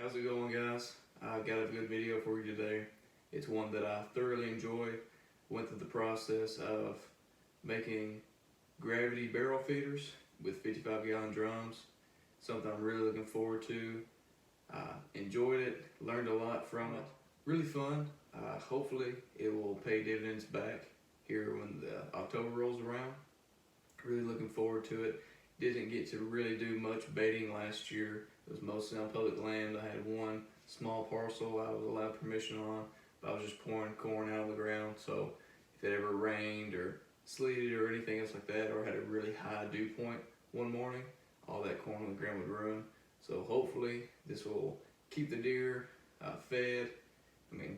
How's it going, guys? I've got a good video for you today. It's one that I thoroughly enjoyed. Went through the process of making gravity barrel feeders with 55-gallon drums. Something I'm really looking forward to. Enjoyed it, learned a lot from it. Really fun. Hopefully it will pay dividends back here when the October rolls around. Really looking forward to it. Didn't get to really do much baiting last year. It was mostly on public land. I had one small parcel I was allowed permission on, but I was just pouring corn out of the ground. So if it ever rained or sleeted or anything else like that, or had a really high dew point one morning, all that corn on the ground would ruin. So hopefully this will keep the deer fed. I mean,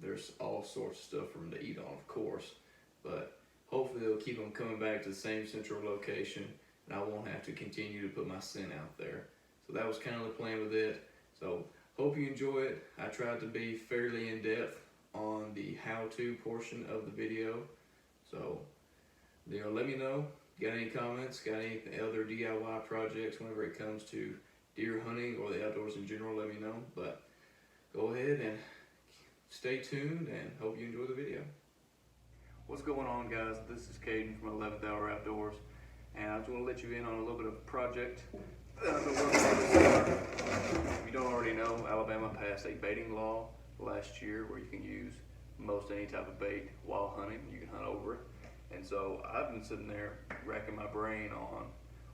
there's all sorts of stuff for them to eat on, of course, but hopefully it'll keep them coming back to the same central location, and I won't have to continue to put my scent out there. So that was kind of the plan with it. So hope you enjoy it. I tried to be fairly in depth on the how-to portion of the video. So let me know. Got any comments? Got any other DIY projects whenever it comes to deer hunting or the outdoors in general? Let me know. But go ahead and stay tuned, and hope you enjoy the video. What's going on, guys? This is Caden from 11th Hour Outdoors, and I just want to let you in on a little bit of a project that I've been working on this summer. If you don't already know, Alabama passed a baiting law last year where you can use most any type of bait while hunting. You can hunt over it. And so I've been sitting there racking my brain on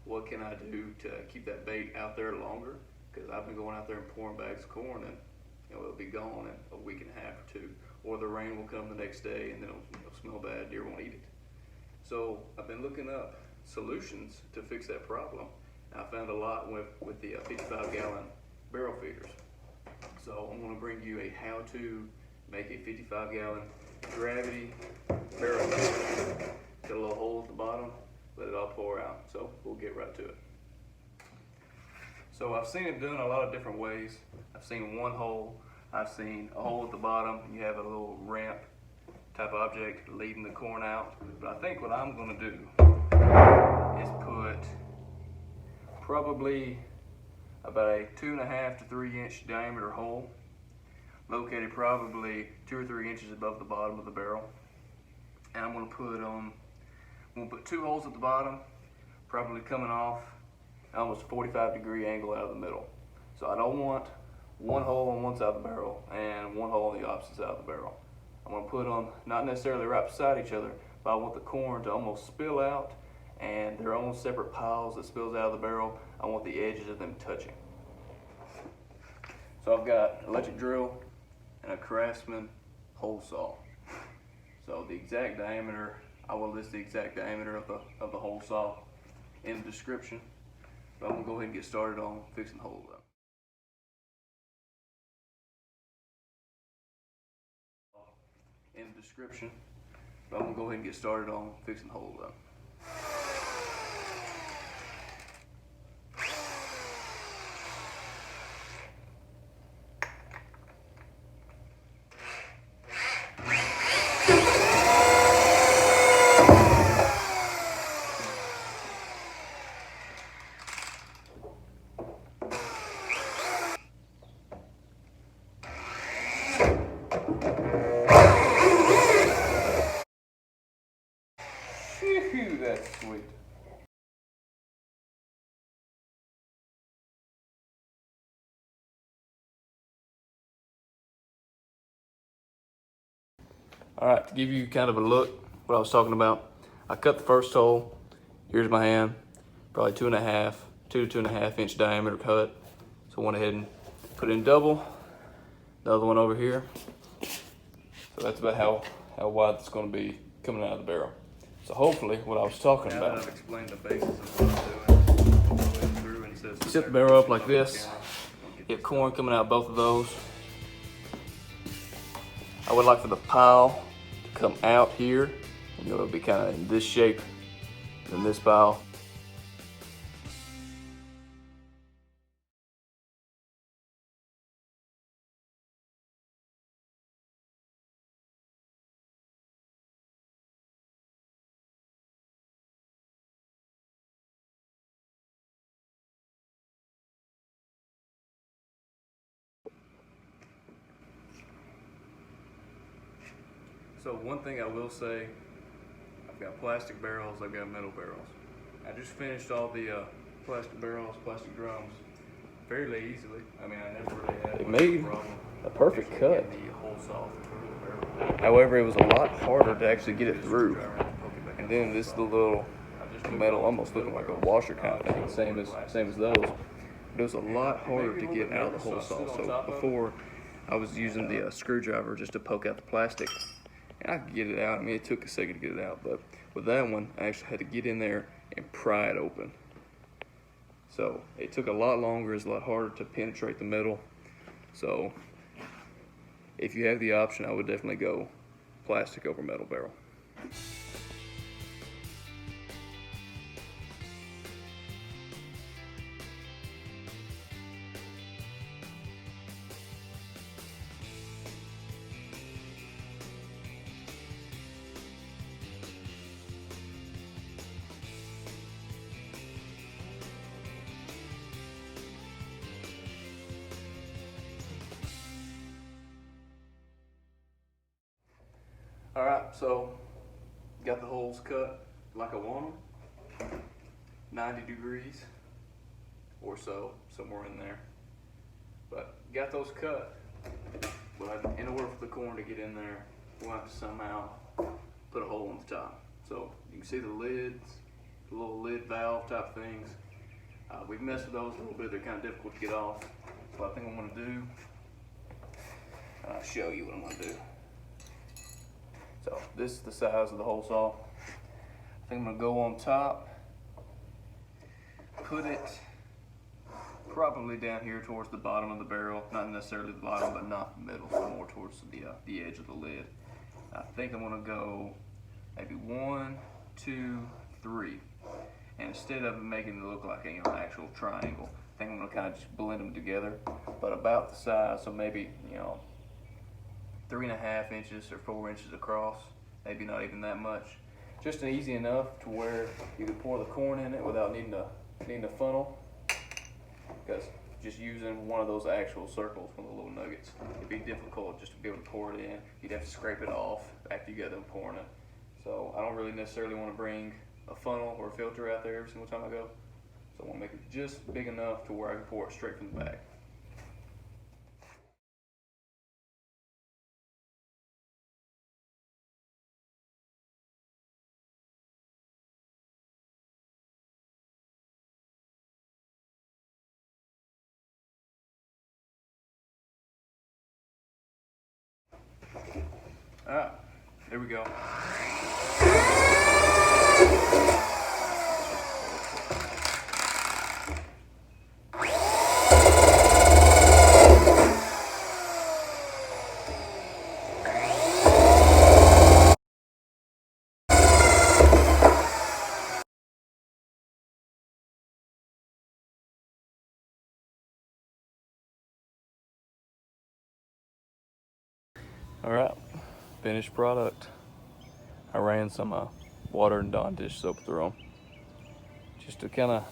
what can I do to keep that bait out there longer, because I've been going out there and pouring bags of corn, and it'll be gone in a week and a half or two, or the rain will come the next day and then it'll smell bad, deer won't eat it. So I've been looking up solutions to fix that problem. And I found a lot with the 55-gallon barrel feeders. So I'm going to bring you a how to make a 55-gallon gravity barrel feeder. Got a little hole at the bottom, let it all pour out. So we'll get right to it. So I've seen it done a lot of different ways. I've seen one hole, I've seen a hole at the bottom, you have a little ramp type object leading the corn out. But I think what I'm gonna do is put probably about a 2.5 to 3 inch diameter hole, located probably 2 or 3 inches above the bottom of the barrel. And I'm gonna put 2 holes at the bottom, probably coming off almost a 45-degree angle out of the middle. So I don't want one hole on one side of the barrel and one hole on the opposite side of the barrel. I'm gonna put them not necessarily right beside each other, but I want the corn to almost spill out, and their own separate piles that spills out of the barrel. I want the edges of them touching. So I've got an electric drill and a Craftsman hole saw. So the exact diameter, I will list the exact diameter of the hole saw in the description. But I'm gonna go ahead and get started on fixing the hole up. In the description. But I'm gonna go ahead and get started on fixing the hole up. Phew, that's sweet. All right, to give you kind of a look what I was talking about, I cut the first hole. Here's my hand, probably 2 to 2.5 inch diameter cut. So I went ahead and put it in double. The other one over here. So that's about how wide it's going to be coming out of the barrel. So hopefully what I was talking about. I've explained the basis of what I'm doing. Set the barrel up like this. Get corn coming out both of those. I would like for the pile to come out here. It'll be kind of in this shape than this pile. So one thing I will say, I've got plastic barrels, I've got metal barrels. I just finished all the plastic barrels, plastic drums fairly easily. I mean, I never really had a problem. A perfect cut. The hole saw through the barrel. However, it was a lot harder to actually get it through. And then this little metal, almost looking like a washer kind of thing, same as those. But it was a lot harder to get out of the hole saw. So before, I was using the screwdriver just to poke out the plastic. And I could get it out. I mean, it took a second to get it out, but with that one, I actually had to get in there and pry it open. So it took a lot longer, it's a lot harder to penetrate the metal. So if you have the option, I would definitely go plastic over metal barrel. All right, so got the holes cut like I want them, 90 degrees or so, somewhere in there. But got those cut, but in order for the corn to get in there, we'll have to somehow put a hole in the top. So you can see the lids, the little lid valve type things. We've messed with those a little bit, they're kind of difficult to get off. So I think I'm gonna do, I'll show you what I'm gonna do. So this is the size of the hole saw. I think I'm gonna go on top, put it probably down here towards the bottom of the barrel, not necessarily the bottom, but not the middle, so more towards the edge of the lid. I think I'm gonna go maybe 1, 2, 3, and instead of making it look like an actual triangle, I think I'm gonna kind of just blend them together, but about the size, so maybe 3.5 inches or 4 inches across, maybe not even that much. Just easy enough to where you can pour the corn in it without needing a funnel. Because just using one of those actual circles, one of the little nuggets, it'd be difficult just to be able to pour it in. You'd have to scrape it off after you got done pouring it. So I don't really necessarily want to bring a funnel or a filter out there every single time I go. So I want to make it just big enough to where I can pour it straight from the back. All right, there we go. All right, finished product. I ran some water and Dawn dish soap through them just to kind of,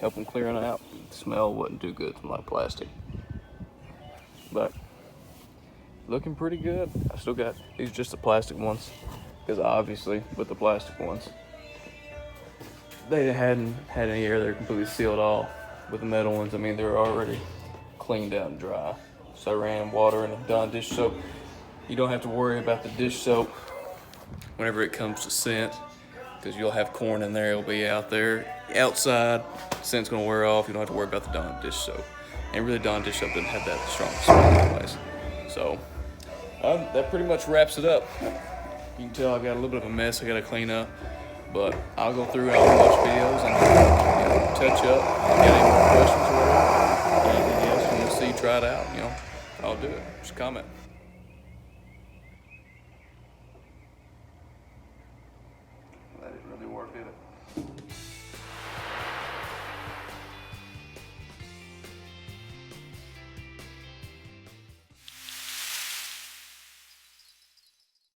help them clearing out. The smell wasn't too good from like plastic, but looking pretty good. I still got these, just the plastic ones, because obviously with the plastic ones, they hadn't had any air. They're completely sealed off. With the metal ones, they're already cleaned out and dry. So I ran water and a Dawn dish soap. You don't have to worry about the dish soap whenever it comes to scent, because you'll have corn in there. It'll be out there outside. Scent's gonna wear off. You don't have to worry about the Dawn dish soap. And really, Dawn dish soap doesn't have that strong smell anyways. So that pretty much wraps it up. You can tell I got a little bit of a mess I gotta clean up, but I'll go through all the watch videos and touch up. If you got any more questions or whatever, anything else you want to see, try it out, I'll do it. Just comment. That didn't really work, did it?